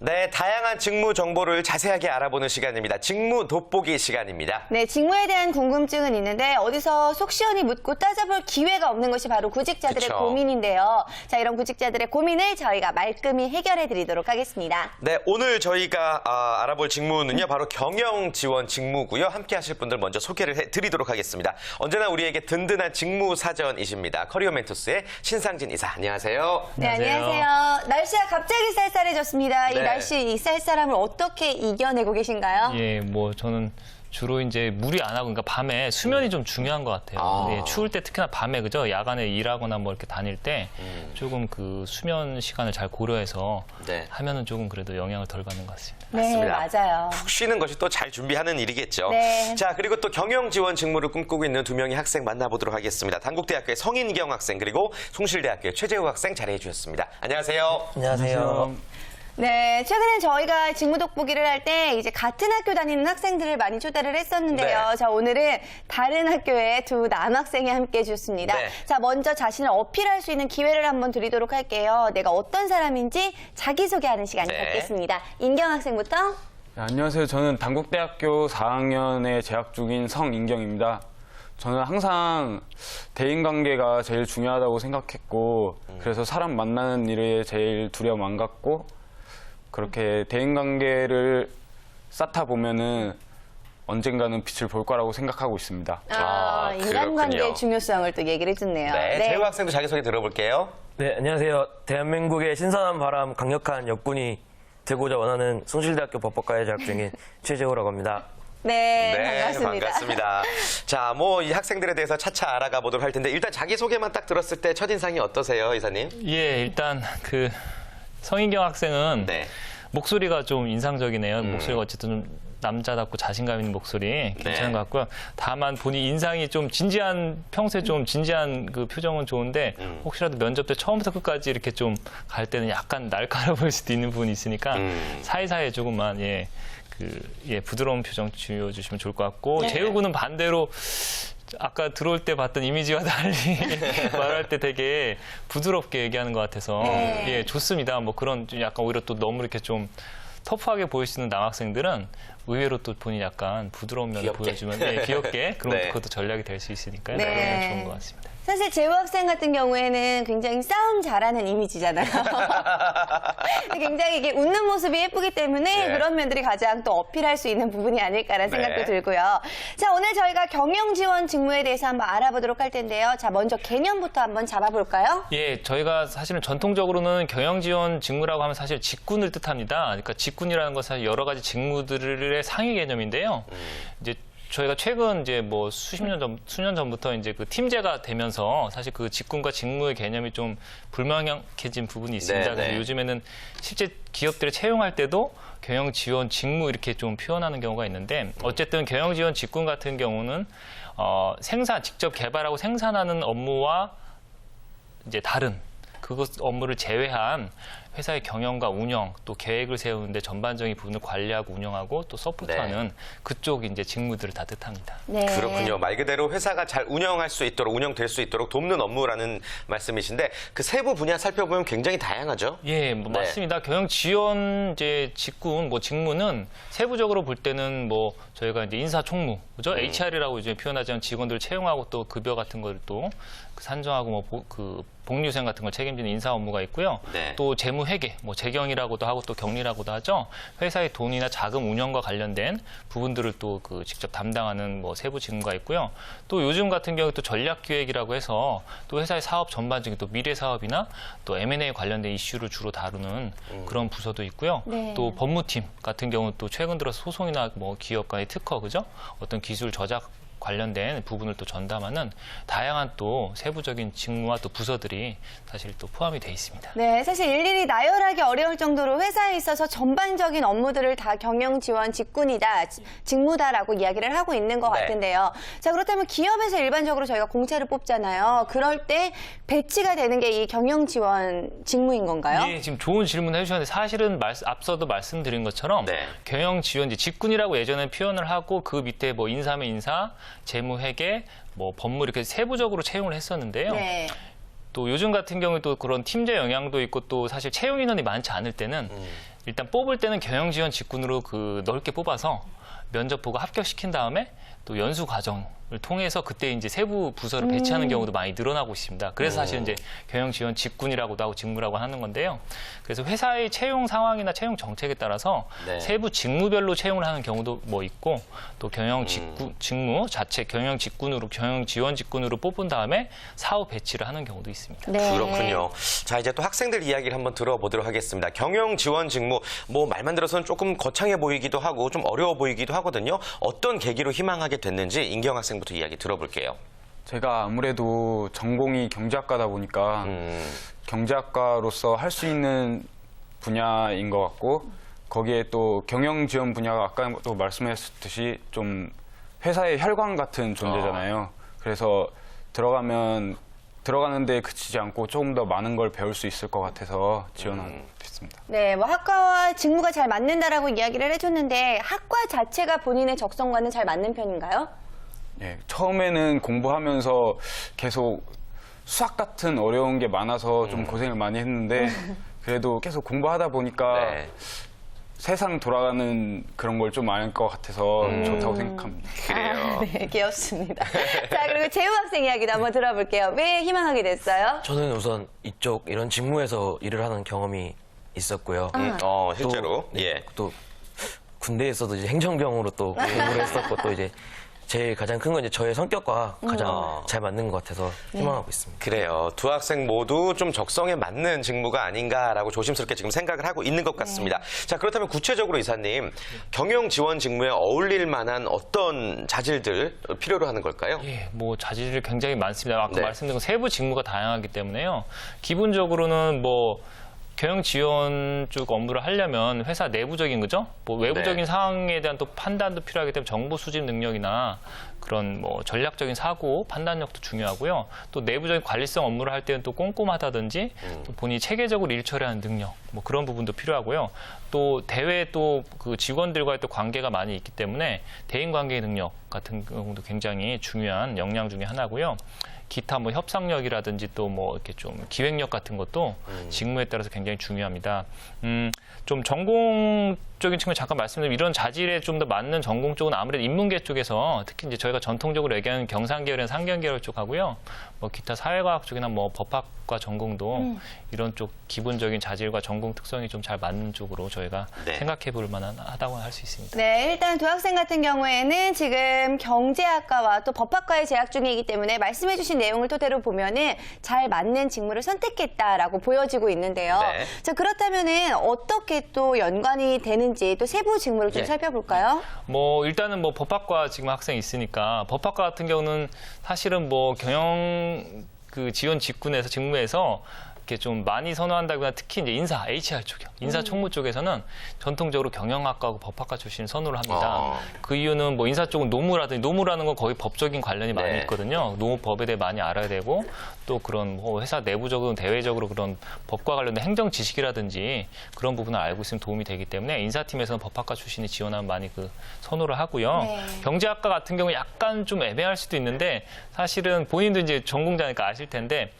네, 다양한 직무 정보를 자세하게 알아보는 시간입니다. 직무 돋보기 시간입니다. 네, 직무에 대한 궁금증은 있는데 어디서 속 시원히 묻고 따져볼 기회가 없는 것이 바로 구직자들의 그쵸. 고민인데요. 자, 이런 구직자들의 고민을 저희가 말끔히 해결해 드리도록 하겠습니다. 네, 오늘 저희가 알아볼 직무는요, 바로 경영 지원 직무고요. 함께 하실 분들 먼저 소개를 해드리도록 하겠습니다. 언제나 우리에게 든든한 직무 사전이십니다. 커리어 멘토스의 신상진 이사, 안녕하세요. 네, 안녕하세요. 날씨가 갑자기 쌀쌀해졌습니다. 네. 이 날씨, 이 쌀쌀함을 어떻게 이겨내고 계신가요? 예, 뭐 저는 주로 이제 무리 안 하고, 그러니까 밤에 수면이 좀 중요한 것 같아요. 예, 추울 때 특히나 밤에 그죠? 야간에 일하거나 뭐 이렇게 다닐 때 조금 그 수면 시간을 잘 고려해서 네. 하면은 조금 그래도 영향을 덜 받는 것 같습니다. 네, 맞아요. 푹 쉬는 것이 또 잘 준비하는 일이겠죠. 네. 자, 그리고 또 경영 지원 직무를 꿈꾸고 있는 두 명의 학생 만나보도록 하겠습니다. 단국대학교의 성인경 학생 그리고 송실대학교의 최재우 학생 자리해 주셨습니다. 안녕하세요. 안녕하세요. 네, 최근에 저희가 직무 돋보기를 할 때 이제 같은 학교 다니는 학생들을 많이 초대를 했었는데요. 네. 자, 오늘은 다른 학교의 두 남학생이 함께 해주셨습니다. 네. 자, 먼저 자신을 어필할 수 있는 기회를 한번 드리도록 할게요. 내가 어떤 사람인지 자기소개하는 시간을 네. 갖겠습니다. 인경 학생부터. 네, 안녕하세요. 저는 단국대학교 4학년에 재학 중인 성인경입니다. 저는 항상 대인관계가 제일 중요하다고 생각했고 그래서 사람 만나는 일에 제일 두려움 안 갖고 그렇게 대인관계를 쌓다 보면은 언젠가는 빛을 볼 거라고 생각하고 있습니다. 인간관계의 그렇군요. 중요성을 또 얘기를 해줬네요. 네, 재우 학생도 자기소개 들어볼게요. 네, 안녕하세요. 대한민국의 신선한 바람, 강력한 역군이 되고자 원하는 송실대학교 법학과에 재학 중인 최재호라고 합니다. 네, 반갑습니다. 반갑습니다. 자, 뭐 이 학생들에 대해서 차차 알아가 보도록 할 텐데 일단 자기소개만 딱 들었을 때 첫인상이 어떠세요, 이사님? 예, 일단 그 성인경 학생은 네. 목소리가 좀 인상적이네요. 목소리가 어쨌든 좀 남자답고 자신감 있는 목소리 괜찮은 네. 것 같고요. 다만 본인 인상이 좀 진지한, 평소에 좀 진지한 그 표정은 좋은데 혹시라도 면접 때 처음부터 끝까지 이렇게 좀 갈 때는 약간 날카로워 보일 수도 있는 부분이 있으니까 사이사이에 조금만 부드러운 표정 지어주시면 좋을 것 같고, 네. 재우 군은 반대로 아까 들어올 때 봤던 이미지와 달리 말할 때 되게 부드럽게 얘기하는 것 같아서 네. 예, 좋습니다. 뭐 그런 좀 약간 오히려 또 너무 이렇게 좀 터프하게 보일 수 있는 남학생들은 의외로 또 본인이 약간 부드러운 면을 귀엽게. 보여주면 예, 귀엽게 그런 네. 그것도 전략이 될 수 있으니까요. 네. 그러면 좋은 것 같습니다. 사실 재우 학생 같은 경우에는 굉장히 싸움 잘하는 이미지잖아요. 굉장히 이게 웃는 모습이 예쁘기 때문에 네. 그런 면들이 가장 또 어필할 수 있는 부분이 아닐까라는 네. 생각도 들고요. 자, 오늘 저희가 경영 지원 직무에 대해서 한번 알아보도록 할 텐데요. 자, 먼저 개념부터 한번 잡아볼까요? 예, 저희가 사실은 전통적으로는 경영 지원 직무라고 하면 사실 직군을 뜻합니다. 그러니까 직군이라는 것은 사실 여러 가지 직무들의 상위 개념인데요. 이제 저희가 최근 이제 뭐 수년 전부터 이제 그 팀제가 되면서 사실 그 직군과 직무의 개념이 좀 불명확해진 부분이 있습니다. 네, 그래서 네. 요즘에는 실제 기업들을 채용할 때도 경영 지원 직무 이렇게 좀 표현하는 경우가 있는데, 어쨌든 경영 지원 직군 같은 경우는 직접 개발하고 생산하는 업무와 이제 다른 그것 업무를 제외한 회사의 경영과 운영, 또 계획을 세우는데 전반적인 부분을 관리하고 운영하고 또 서포트하는 그쪽 이제 직무들을 다 뜻합니다. 네. 그렇군요. 말 그대로 회사가 잘 운영할 수 있도록, 운영될 수 있도록 돕는 업무라는 말씀이신데 그 세부 분야 살펴보면 굉장히 다양하죠? 예, 뭐 네. 맞습니다. 경영 지원 이제 직군 뭐 직무는 세부적으로 볼 때는 뭐 저희가 이제 인사 총무, 그죠? HR이라고 이제 표현하자면 직원들 채용하고 또 급여 같은 걸 또 산정하고 뭐 복리후생 같은 걸 책임지는 인사 업무가 있고요. 네. 또 재무 회계, 뭐 재경이라고도 하고 또 경리라고도 하죠. 회사의 돈이나 자금 운영과 관련된 부분들을 또 그 직접 담당하는 뭐 세부 직무가 있고요. 또 요즘 같은 경우 또 전략 기획이라고 해서 또 회사의 사업 전반적인 또 미래 사업이나 또 M&A 관련된 이슈를 주로 다루는 그런 부서도 있고요. 네. 또 법무팀 같은 경우 또 최근 들어서 소송이나 뭐 기업 간의 특허, 그죠? 어떤 기술 저작 관련된 부분을 또 전담하는 다양한 또 세부적인 직무와 또 부서들이 사실 또 포함이 돼 있습니다. 네, 사실 일일이 나열하기 어려울 정도로 회사에 있어서 전반적인 업무들을 다 경영 지원 직군이다, 직무다라고 이야기를 하고 있는 것 네. 같은데요. 자, 그렇다면 기업에서 일반적으로 저희가 공채를 뽑잖아요. 그럴 때 배치가 되는 게 이 경영 지원 직무인 건가요? 예, 지금 좋은 질문 해주셨는데 사실은 앞서도 말씀드린 것처럼 네. 경영 지원지 직군이라고 예전에 표현을 하고 그 밑에 뭐 인사면 인사, 재무 회계, 뭐 법무 이렇게 세부적으로 채용을 했었는데요. 네. 또 요즘 같은 경우에 또 그런 팀제 영향도 있고 또 사실 채용 인원이 많지 않을 때는 일단 뽑을 때는 경영 지원 직군으로 그 넓게 뽑아서 면접 보고 합격시킨 다음에 또 연수 과정을 통해서 그때 이제 세부 부서를 배치하는 경우도 많이 늘어나고 있습니다. 그래서 사실 이제 경영 지원 직군이라고도 하고 직무라고 하는 건데요. 그래서 회사의 채용 상황이나 채용 정책에 따라서 네. 세부 직무별로 채용을 하는 경우도 뭐 있고 또 경영 직무 자체 경영 직군으로 경영 지원 직군으로 뽑은 다음에 사후 배치를 하는 경우도 있습니다. 네. 그렇군요. 자, 이제 또 학생들 이야기를 한번 들어보도록 하겠습니다. 경영 지원 직무, 뭐 말만 들어서는 조금 거창해 보이기도 하고 좀 어려워 보이기도 하거든요. 어떤 계기로 희망하게 됐는지 인경 학생부터 이야기 들어볼게요. 제가 아무래도 전공이 경제학과다 보니까 경제학과로서 할 수 있는 분야인 것 같고 거기에 또 경영 지원 분야가 아까도 말씀하셨듯이 좀 회사의 혈관 같은 존재잖아요. 그래서 들어가는데 그치지 않고 조금 더 많은 걸 배울 수 있을 것 같아서 지원하게 됐습니다. 네, 뭐 학과와 직무가 잘 맞는다라고 이야기를 해줬는데 학과 자체가 본인의 적성과는 잘 맞는 편인가요? 예, 처음에는 공부하면서 계속 수학 같은 어려운 게 많아서 좀 고생을 많이 했는데 그래도 계속 공부하다 보니까 네. 세상 돌아가는 그런 걸 좀 알 것 같아서 좋다고 생각합니다. 그래요. 네, 귀엽습니다. 자, 그리고 재우 학생 이야기도 한번 들어볼게요. 왜 희망하게 됐어요? 저는 우선 이쪽 이런 직무에서 일을 하는 경험이 있었고요. 실제로. 또, 예. 또 군대에서도 이제 행정병으로 또 근무를 했었고 또 이제 제일 가장 큰 건 이제 저의 성격과 가장 잘 맞는 것 같아서 희망하고 있습니다. 그래요. 두 학생 모두 좀 적성에 맞는 직무가 아닌가라고 조심스럽게 지금 생각을 하고 있는 것 같습니다. 자, 그렇다면 구체적으로 이사님, 경영 지원 직무에 어울릴 만한 어떤 자질들 필요로 하는 걸까요? 예, 뭐 자질이 굉장히 많습니다. 아까 네. 말씀드린 건 세부 직무가 다양하기 때문에요. 기본적으로는 뭐 경영 지원 쪽 업무를 하려면 회사 내부적인 거죠. 뭐 외부적인 네. 상황에 대한 또 판단도 필요하기 때문에 정보 수집 능력이나 그런 뭐 전략적인 사고 판단력도 중요하고요. 또 내부적인 관리성 업무를 할 때는 또 꼼꼼하다든지 또 본인이 체계적으로 일 처리하는 능력 뭐 그런 부분도 필요하고요. 또 대외 또 그 직원들과의 또 관계가 많이 있기 때문에 대인 관계 능력 같은 경우도 굉장히 중요한 역량 중에 하나고요. 기타 뭐 협상력이라든지 또 뭐 이렇게 좀 기획력 같은 것도 직무에 따라서 굉장히 중요합니다. 좀 전공적인 측면 잠깐 말씀드리면 이런 자질에 좀 더 맞는 전공 쪽은 아무래도 인문계 쪽에서 특히 이제 저희가 전통적으로 얘기하는 경상계열이나 상경계열 쪽하고요. 뭐 기타 사회과학 쪽이나 뭐 법학과 전공도 이런 쪽 기본적인 자질과 전공 특성이 좀 잘 맞는 쪽으로 저희가 네. 생각해 볼 만하다고 할 수 있습니다. 네, 일단 두 학생 같은 경우에는 지금 경제학과와 또 법학과에 재학 중이기 때문에 말씀해주신 내용을 토대로 보면은 잘 맞는 직무를 선택했다라고 보여지고 있는데요. 네. 자, 그렇다면은 어떻게 또 연관이 되는지 또 세부 직무를 좀 네. 살펴볼까요? 뭐 일단은 뭐 법학과 지금 학생이 있으니까 법학과 같은 경우는 사실은 뭐 경영 그 지원 직무에서 이렇게 좀 많이 선호한다거나 특히 이제 인사, HR 쪽이요. 인사 총무 쪽에서는 전통적으로 경영학과하고 법학과 출신을 선호를 합니다. 그 이유는 뭐 인사 쪽은 노무라는 건 거의 법적인 관련이 많이 네. 있거든요. 노무법에 대해 많이 알아야 되고 또 그런 뭐 회사 내부적으로 대외적으로 그런 법과 관련된 행정 지식이라든지 그런 부분을 알고 있으면 도움이 되기 때문에 인사팀에서는 법학과 출신이 지원하면 많이 그 선호를 하고요. 네. 경제학과 같은 경우 약간 좀 애매할 수도 있는데 사실은 본인도 이제 전공자니까 아실 텐데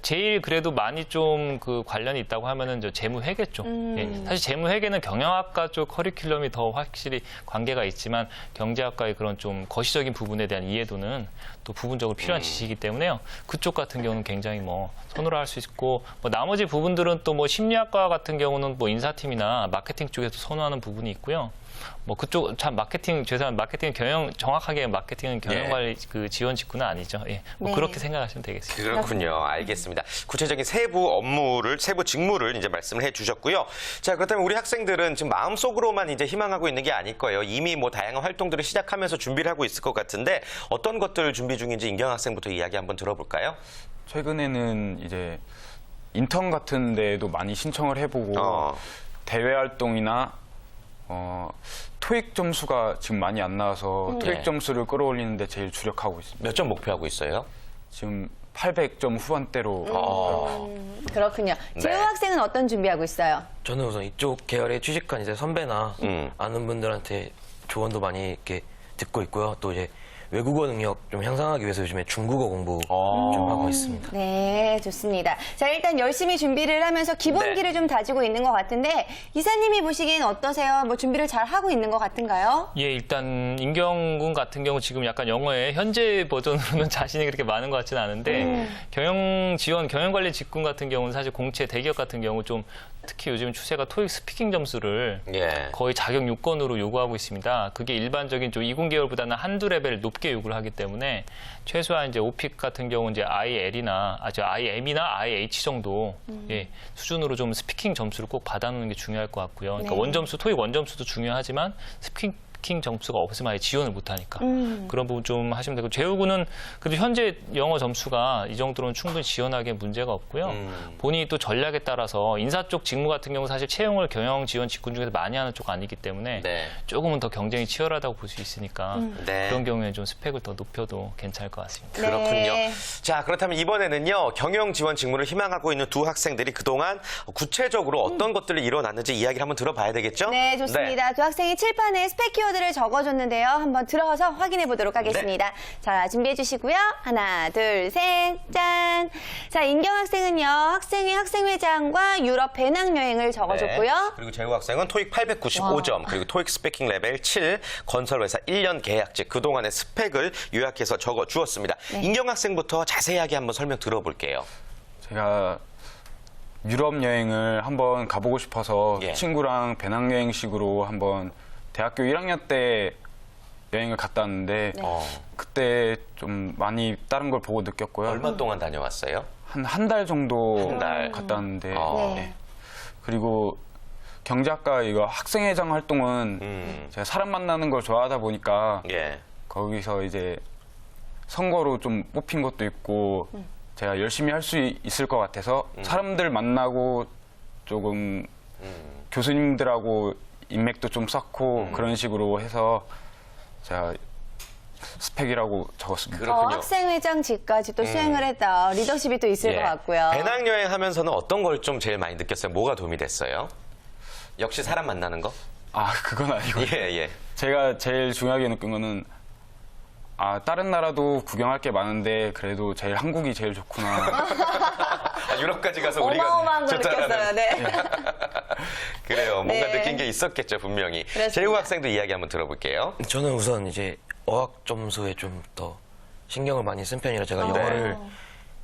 제일 그래도 많이 좀 그 관련이 있다고 하면은 저 재무회계 쪽. 예, 사실 재무회계는 경영학과 쪽 커리큘럼이 더 확실히 관계가 있지만 경제학과의 그런 좀 거시적인 부분에 대한 이해도는 또 부분적으로 필요한 지식이기 때문에요. 그쪽 같은 경우는 굉장히 뭐 선호를 할 수 있고 뭐 나머지 부분들은 또 뭐 심리학과 같은 경우는 뭐 인사팀이나 마케팅 쪽에서 선호하는 부분이 있고요. 뭐 그쪽 참 마케팅 경영 정확하게 마케팅은 경영관리 그 지원 직군은 아니죠. 예, 뭐 네. 그렇게 생각하시면 되겠습니다. 그렇군요. 알겠습니다. 구체적인 세부 직무를 이제 말씀을 해주셨고요. 자, 그렇다면 우리 학생들은 지금 마음속으로만 이제 희망하고 있는 게 아닐 거예요. 이미 뭐 다양한 활동들을 시작하면서 준비를 하고 있을 것 같은데 어떤 것들을 준비 중인지 인경 학생부터 이야기 한번 들어볼까요? 최근에는 이제 인턴 같은 데에도 많이 신청을 해보고 대외 활동이나 토익 점수가 지금 많이 안 나와서 토익 네. 점수를 끌어올리는데 제일 주력하고 있습니다. 몇 점 목표하고 있어요? 지금 800점 후반대로 그렇군요. 네. 재우 학생은 어떤 준비하고 있어요? 저는 우선 이쪽 계열에 취직한 이제 선배나 아는 분들한테 조언도 많이 이렇게 듣고 있고요. 또 이제 외국어 능력 좀 향상하기 위해서 요즘에 중국어 공부 좀 하고 있습니다. 네, 좋습니다. 자, 일단 열심히 준비를 하면서 기본기를 좀 다지고 있는 것 같은데 이사님이 보시기엔 어떠세요? 뭐 준비를 잘 하고 있는 것 같은가요? 예, 일단 임경군 같은 경우 지금 약간 영어에 현재 버전으로는 자신이 그렇게 많은 것 같지는 않은데 경영 지원, 경영관리 직군 같은 경우는 사실 공채 대기업 같은 경우 좀 특히 요즘 추세가 토익 스피킹 점수를 예. 거의 자격 요건으로 요구하고 있습니다. 그게 일반적인 좀 이군 계열보다는 한두 레벨 높게 요구를 하기 때문에 최소한 이제 오픽 같은 경우 이제 IL이나 IM이나 IH 정도 예, 수준으로 좀 스피킹 점수를 꼭 받아놓는 게 중요할 것 같고요. 그러니까 네. 원점수 토익 원점수도 중요하지만 스피킹 점수가 없으면 아예 지원을 못하니까 그런 부분 좀 하시면 되고 재우군은 그래도 현재 영어 점수가 이 정도로는 충분히 지원하기에 문제가 없고요. 본인이 또 전략에 따라서 인사 쪽 직무 같은 경우 사실 채용을 경영 지원 직군 중에서 많이 하는 쪽 아니기 때문에 네. 조금은 더 경쟁이 치열하다고 볼 수 있으니까 네. 그런 경우에 좀 스펙을 더 높여도 괜찮을 것 같습니다. 그렇군요. 네. 자, 그렇다면 이번에는요, 경영 지원 직무를 희망하고 있는 두 학생들이 그동안 구체적으로 어떤 것들이 일어났는지 이야기를 한번 들어봐야 되겠죠? 네, 좋습니다. 두 학생이 칠판에 스펙 키워드를 적어줬는데요. 한번 들어서 확인해 보도록 하겠습니다. 자, 준비해 주시고요. 하나, 둘, 셋, 짠. 자, 인경 학생은요, 학생회 학생회장과 유럽 배낭여행을 적어줬고요. 네. 그리고 재우 학생은 토익 895점, 그리고 토익 스피킹 레벨 7, 건설회사 1년 계약직, 그동안의 스펙을 요약해서 적어주었습니다. 네. 인경 학생부터 자세하게 한번 설명 들어볼게요. 제가 유럽 여행을 한번 가보고 싶어서 예. 친구랑 배낭여행식으로 한번 대학교 1학년 때 여행을 갔다 왔는데 그때 좀 많이 다른 걸 보고 느꼈고요. 얼마 동안 다녀왔어요? 한 달 정도 한 달. 갔다 왔는데 어. 네. 그리고 경제학과 이거 학생회장 활동은 제가 사람 만나는 걸 좋아하다 보니까 예. 거기서 이제 선거로 좀 뽑힌 것도 있고 제가 열심히 할 수 있을 것 같아서 사람들 만나고 조금 교수님들하고 인맥도 좀 쌓고 그런 식으로 해서 제가 스펙이라고 적었습니다. 그렇군요. 학생회장직까지 또 수행을 했다. 리더십이 또 있을 것 같고요. 예. 배낭여행 하면서는 어떤 걸 좀 제일 많이 느꼈어요? 뭐가 도움이 됐어요? 역시 사람 만나는 거? 아, 그건 아니고 예, 예. 제가 제일 중요하게 느낀 거는 다른 나라도 구경할 게 많은데 그래도 제일 한국이 제일 좋구나. 유럽까지 가서 우리가 어마어마한 걸 좋다라는. 느꼈어요. 네. 그래요. 뭔가 네. 느낀 게 있었겠죠, 분명히. 그렇습니다. 재우 학생도 이야기 한번 들어볼게요. 저는 우선 이제 어학 점수에 좀 더 신경을 많이 쓴 편이라 제가 영어를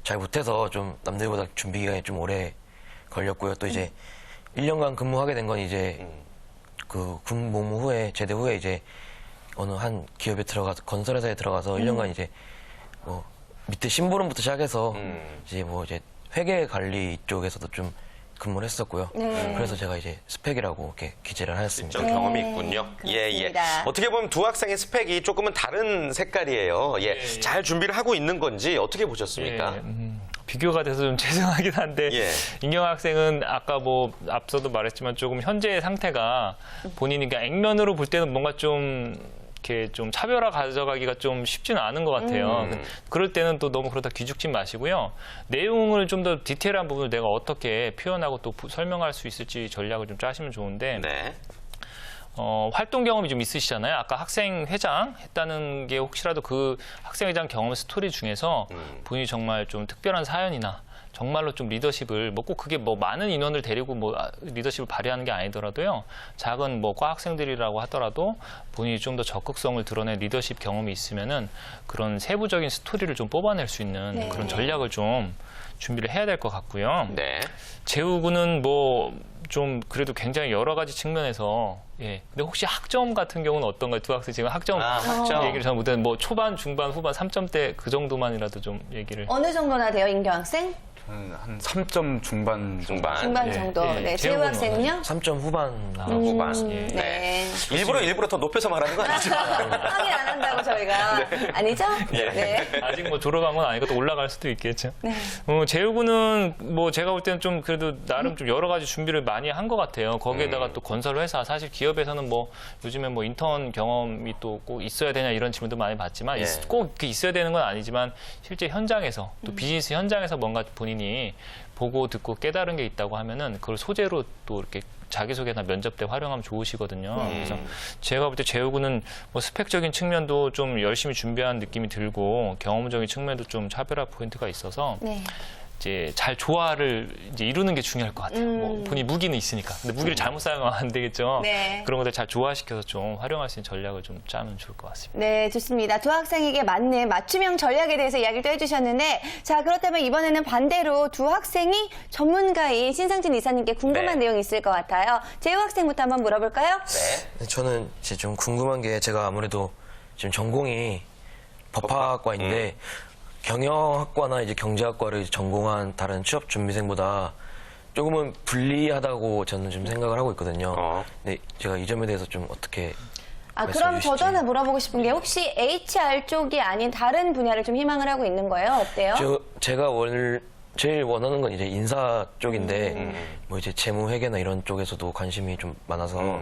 잘 못해서 좀 남들보다 준비 기간이 좀 오래 걸렸고요. 또 이제 1년간 근무하게 된 건 이제 그 군 복무 후에 제대 후에 이제 어느 한 기업에 들어가서 건설회사에 들어가서 1년간 이제 뭐 밑에 심부름부터 시작해서 이제 뭐 이제 회계 관리 쪽에서도 좀 근무를 했었고요. 네. 그래서 제가 이제 스펙이라고 이렇게 기재를 하였습니다. 좀 경험이 있군요. 예, 예. 그렇습니다. 어떻게 보면 두 학생의 스펙이 조금은 다른 색깔이에요. 예. 잘 준비를 하고 있는 건지 어떻게 보셨습니까? 예, 비교가 돼서 좀 죄송하긴 한데 예. 인경 학생은 아까 뭐 앞서도 말했지만 조금 현재의 상태가 본인이 그냥 액면으로 볼 때는 뭔가 좀 이렇게 좀 차별화 가져가기가 좀 쉽지는 않은 것 같아요. 그럴 때는 또 너무 그러다 기죽지 마시고요. 내용을 좀 더 디테일한 부분을 내가 어떻게 표현하고 또 설명할 수 있을지 전략을 좀 짜시면 좋은데 네. 활동 경험이 좀 있으시잖아요. 아까 학생회장 했다는 게 혹시라도 그 학생회장 경험 스토리 중에서 본인이 정말 좀 특별한 사연이나 정말로 좀 리더십을 뭐 꼭 그게 뭐 많은 인원을 데리고 뭐 리더십을 발휘하는 게 아니더라도요. 작은 뭐 과 학생들이라고 하더라도 본인이 좀 더 적극성을 드러낸 리더십 경험이 있으면은 그런 세부적인 스토리를 좀 뽑아낼 수 있는 네. 그런 전략을 좀 준비를 해야 될 것 같고요. 네. 재우군은 뭐 좀 그래도 굉장히 여러 가지 측면에서 예. 근데 혹시 학점 같은 경우는 어떤가요? 두 학생 지금 학점 학점. 얘기를 잘 못했는데 뭐 초반, 중반, 후반 3점대 그 정도만이라도 좀 얘기를. 어느 정도나 돼요, 인경 학생? 저는 한 3점 중반 중반. 중반 예, 정도. 예. 네, 재우 재우군은 학생은요? 3점 후반. 후반. 예. 네. 일부러 더 높여서 말하는 거 아니죠? 확인 안 한다고 저희가. 아니죠? 예. 네. 아직 뭐 졸업한 건 아니고 또 올라갈 수도 있겠죠. 재우군은 뭐 제가 볼 때는 좀 그래도 나름 좀 여러 가지 준비를 많이 한 것 같아요. 거기에다가 또 건설 회사 사실 기업에서는 뭐 요즘에 뭐 인턴 경험이 또 꼭 있어야 되냐 이런 질문도 많이 받지만 예. 꼭 있어야 되는 건 아니지만 실제 현장에서 또 비즈니스 현장에서 뭔가 본인이 보고 듣고 깨달은 게 있다고 하면은 그걸 소재로 또 이렇게 자기소개나 면접 때 활용하면 좋으시거든요. 그래서 제가 볼 때 재우군은 뭐 스펙적인 측면도 좀 열심히 준비한 느낌이 들고 경험적인 측면도 좀 차별화 포인트가 있어서 네. 이제 잘 조화를 이제 이루는 게 중요할 것 같아요. 뭐 본인 무기는 있으니까. 근데 무기를 잘못 사용하면 안 되겠죠. 네. 그런 것들 잘 조화시켜서 좀 활용할 수 있는 전략을 좀 짜면 좋을 것 같습니다. 네, 좋습니다. 두 학생에게 맞는 맞춤형 전략에 대해서 이야기를 또 해주셨는데, 자, 그렇다면 이번에는 반대로 두 학생이 전문가인 신상진 이사님께 궁금한 네. 내용이 있을 것 같아요. 재우 학생부터 한번 물어볼까요? 네. 저는 이제 좀 궁금한 게 제가 아무래도 지금 전공이 법학과인데 경영학과나 이제 경제학과를 전공한 다른 취업 준비생보다 조금은 불리하다고 저는 좀 생각을 하고 있거든요. 근데 제가 이 점에 대해서 좀 어떻게 아, 말씀해 그럼 저도 주실지. 하나 물어보고 싶은 게 혹시 HR 쪽이 아닌 다른 분야를 좀 희망을 하고 있는 거예요? 어때요? 제가 제일 원하는 건 이제 인사 쪽인데 뭐 이제 재무회계나 이런 쪽에서도 관심이 좀 많아서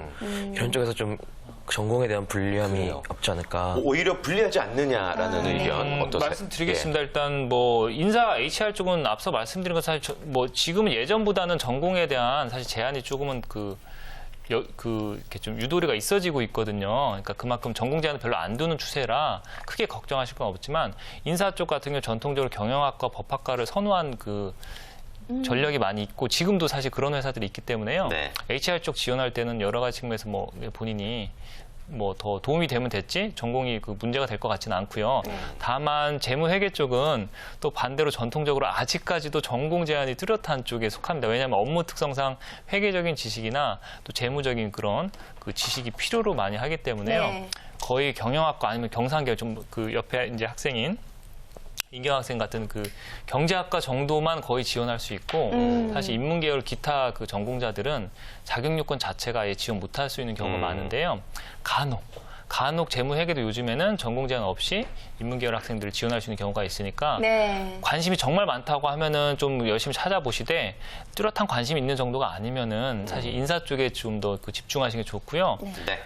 이런 쪽에서 좀 전공에 대한 불리함이 없지 않을까. 오히려 불리하지 않느냐라는 의견 어떠세요? 말씀드리겠습니다. 일단 뭐 인사 HR 쪽은 앞서 말씀드린 것 사실 뭐 지금은 예전보다는 전공에 대한 사실 제한이 조금은 이렇게 좀 유도리가 있어지고 있거든요. 그러니까 그만큼 전공 제한을 별로 안 두는 추세라 크게 걱정하실 건 없지만 인사 쪽 같은 경우 전통적으로 경영학과, 법학과를 선호한 전력이 많이 있고 지금도 사실 그런 회사들이 있기 때문에요. 네. HR 쪽 지원할 때는 여러 가지 측면에서 뭐 본인이 뭐 더 도움이 되면 됐지 전공이 문제가 될 것 같지는 않고요. 다만 재무회계 쪽은 또 반대로 전통적으로 아직까지도 전공 제한이 뚜렷한 쪽에 속합니다. 왜냐하면 업무 특성상 회계적인 지식이나 또 재무적인 그런 지식이 필요로 많이 하기 때문에요. 네. 거의 경영학과 아니면 경상계열 좀 옆에 이제 학생인 인경학생 같은 경제학과 정도만 거의 지원할 수 있고 사실 인문계열 기타 전공자들은 자격 요건 자체가 아예 지원 못할 수 있는 경우가 많은데요. 간혹 재무회계도 요즘에는 전공 제한 없이 인문계열 학생들을 지원할 수 있는 경우가 있으니까 네. 관심이 정말 많다고 하면은 좀 열심히 찾아보시되 뚜렷한 관심이 있는 정도가 아니면은 사실 인사 쪽에 좀 더 집중하시는 게 좋고요. 네.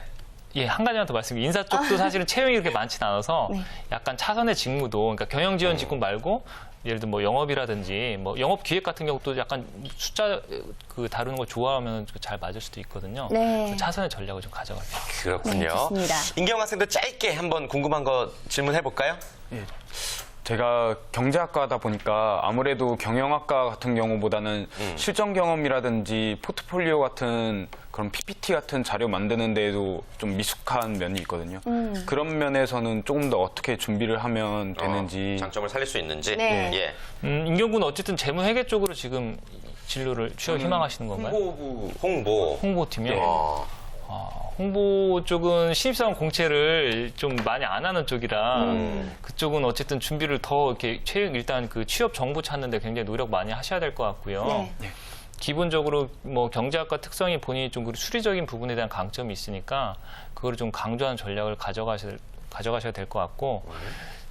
예, 한 가지만 더 말씀드리면 인사 쪽도 사실은 채용이 그렇게 많지는 않아서 네. 약간 차선의 직무도 그러니까 경영 지원 직군 말고 예를 들어 뭐 영업이라든지 뭐 영업 기획 같은 경우도 약간 숫자 다루는 걸 좋아하면 잘 맞을 수도 있거든요. 네. 그래서 차선의 전략을 좀 가져가야 돼요. 그렇군요. 네, 좋습니다. 인경 학생도 짧게 한번 궁금한 거 질문해 볼까요? 제가 경제학과다 보니까 아무래도 경영학과 같은 경우보다는 실전 경험이라든지 포트폴리오 같은 그런 PPT 같은 자료 만드는 데에도 좀 미숙한 면이 있거든요. 그런 면에서는 조금 더 어떻게 준비를 하면 되는지. 장점을 살릴 수 있는지. 네. 예. 인경군은 어쨌든 재무회계 쪽으로 지금 진로를 취업 희망하시는 건가요? 홍보팀이요. 홍보 쪽은 신입사원 공채를 좀 많이 안 하는 쪽이라 그쪽은 어쨌든 준비를 더 이렇게 일단 취업 정보 찾는데 굉장히 노력 많이 하셔야 될 것 같고요. 네. 기본적으로 뭐 경제학과 특성이 본인이 좀 수리적인 부분에 대한 강점이 있으니까 그거를 좀 강조하는 전략을 가져가셔야 될 것 같고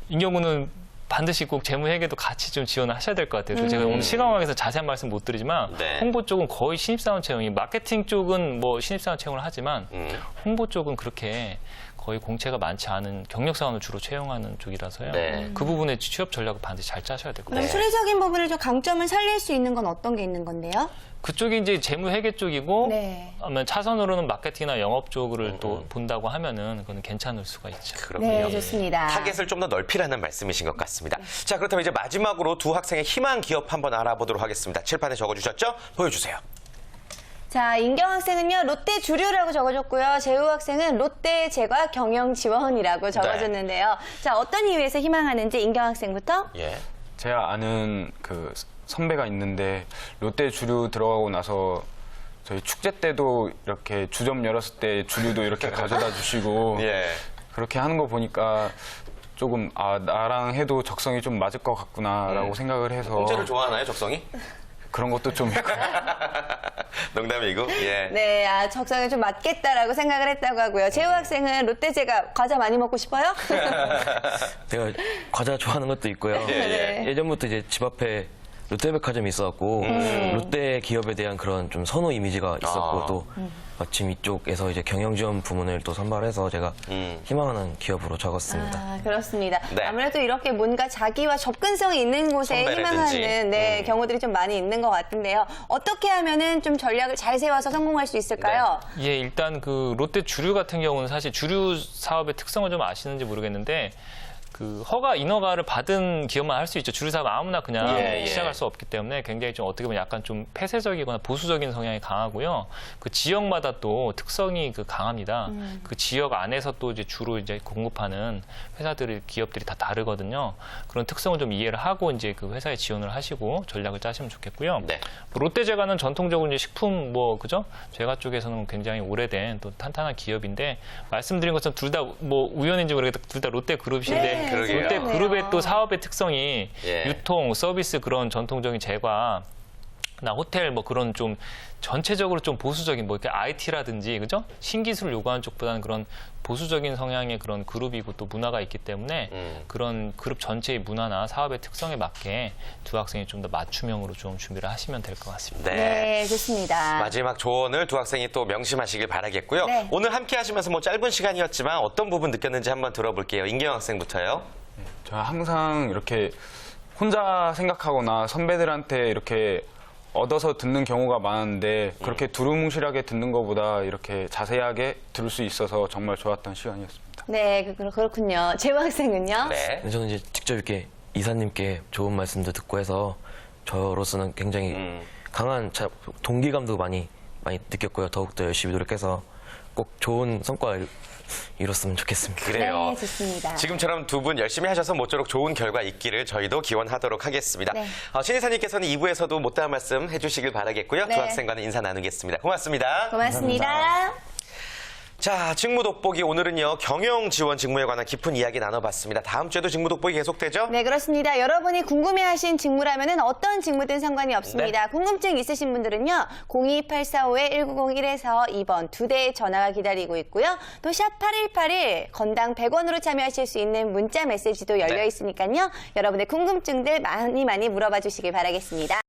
인경군은 반드시 꼭 재무회계도 같이 좀 지원을 하셔야 될 것 같아요. 제가 오늘 시간관계에서 자세한 말씀 못 드리지만 네. 홍보 쪽은 거의 신입사원 채용이 마케팅 쪽은 뭐 신입사원 채용을 하지만 홍보 쪽은 그렇게 거의 공채가 많지 않은 경력사원을 주로 채용하는 쪽이라서요. 네. 그 부분의 취업 전략을 반드시 잘 짜셔야 될 것 그럼 같아요. 수리적인 부분을 좀 강점을 살릴 수 있는 건 어떤 게 있는 건데요? 그쪽이 이제 재무회계 쪽이고 네. 아니면 차선으로는 마케팅이나 영업 쪽을 또 본다고 하면은 그건 괜찮을 수가 있죠. 그렇군요. 네, 좋습니다. 타겟을 좀 더 넓히라는 말씀이신 것 같습니다. 자, 그렇다면 이제 마지막으로 두 학생의 희망 기업 한번 알아보도록 하겠습니다. 칠판에 적어주셨죠? 보여주세요. 자, 인경 학생은요, 롯데 주류라고 적어줬고요. 재우 학생은 롯데 제과 경영 지원이라고 적어줬는데요. 자, 어떤 이유에서 희망하는지 인경 학생부터? 예. 제가 아는 선배가 있는데 롯데 주류 들어가고 나서 저희 축제 때도 이렇게 주점 열었을 때 주류도 이렇게 가져다 주시고 예. 그렇게 하는 거 보니까 조금 나랑 해도 적성이 좀 맞을 것 같구나라고 생각을 해서 공짜를 좋아하나요, 적성이? 그런 것도 좀 있고 농담이고. 예. 네, 적성에 좀 맞겠다라고 생각을 했다고 하고요. 재우 학생은 롯데 제과 과자 많이 먹고 싶어요? 제가 과자 좋아하는 것도 있고요. 예. 예전부터 이제 집 앞에 롯데백화점이 있어갖고 롯데 기업에 대한 그런 좀 선호 이미지가 있었고 또 마침 이쪽에서 이제 경영 지원 부문을 또 선발해서 제가 희망하는 기업으로 적었습니다. 아, 그렇습니다. 네. 아무래도 이렇게 뭔가 자기와 접근성이 있는 곳에 선배라든지. 희망하는 네, 경우들이 좀 많이 있는 것 같은데요. 어떻게 하면은 좀 전략을 잘 세워서 성공할 수 있을까요? 예, 일단 그 롯데 주류 같은 경우는 사실 주류 사업의 특성을 좀 아시는지 모르겠는데 그 허가 인허가를 받은 기업만 할 수 있죠. 주류 사업 아무나 그냥 예, 예. 시작할 수 없기 때문에 굉장히 좀 어떻게 보면 약간 좀 폐쇄적이거나 보수적인 성향이 강하고요. 그 지역마다 또 특성이 그 강합니다. 그 지역 안에서 또 이제 주로 이제 공급하는 회사들이 기업들이 다 다르거든요. 그런 특성을 좀 이해를 하고 이제 그 회사에 지원을 하시고 전략을 짜시면 좋겠고요. 네. 뭐 롯데제과는 전통적으로 이제 식품 뭐 그죠? 제과 쪽에서는 굉장히 오래된 또 탄탄한 기업인데 말씀드린 것처럼 둘 다 뭐 우연인지 모르겠다 둘 다 롯데 그룹이신데 그러게요. 롯데 그룹의 또 사업의 특성이 예. 유통, 서비스 그런 전통적인 제과 나 호텔 뭐 그런 좀 전체적으로 좀 보수적인 뭐 이렇게 IT라든지 그죠? 신기술을 요구하는 쪽보다는 그런 보수적인 성향의 그런 그룹이고 또 문화가 있기 때문에 그런 그룹 전체의 문화나 사업의 특성에 맞게 두 학생이 좀 더 맞춤형으로 좀 준비를 하시면 될 것 같습니다. 네, 좋습니다. 마지막 조언을 두 학생이 또 명심하시길 바라겠고요. 네. 오늘 함께 하시면서 뭐 짧은 시간이었지만 어떤 부분 느꼈는지 한번 들어볼게요. 인경 학생부터요. 저는 항상 이렇게 혼자 생각하거나 선배들한테 이렇게 얻어서 듣는 경우가 많은데 그렇게 두루뭉실하게 듣는 것보다 이렇게 자세하게 들을 수 있어서 정말 좋았던 시간이었습니다. 네, 그렇군요. 재호 학생은요? 네. 근데 저는 이제 직접 이렇게 이사님께 좋은 말씀도 듣고 해서 저로서는 굉장히 강한 동기감도 많이 느꼈고요. 더욱더 열심히 노력해서 꼭 좋은 성과를 이뤘으면 좋겠습니다. 그래요. 네, 좋습니다. 지금처럼 두 분 열심히 하셔서 모쪼록 좋은 결과 있기를 저희도 기원하도록 하겠습니다. 네. 신이사님께서는 2부에서도 못다한 말씀 해주시길 바라겠고요. 네. 두 학생과는 인사 나누겠습니다. 고맙습니다. 고맙습니다. 자, 직무 돋보기 오늘은요. 경영 지원 직무에 관한 깊은 이야기 나눠봤습니다. 다음 주에도 직무 돋보기 계속되죠? 네, 그렇습니다. 여러분이 궁금해하신 직무라면 어떤 직무든 상관이 없습니다. 네. 궁금증 있으신 분들은요. 02845-1901에서 2번 2대의 전화가 기다리고 있고요. 또 샵 8181 건당 100원으로 참여하실 수 있는 문자 메시지도 열려 네. 있으니까요. 여러분의 궁금증들 많이 물어봐 주시길 바라겠습니다.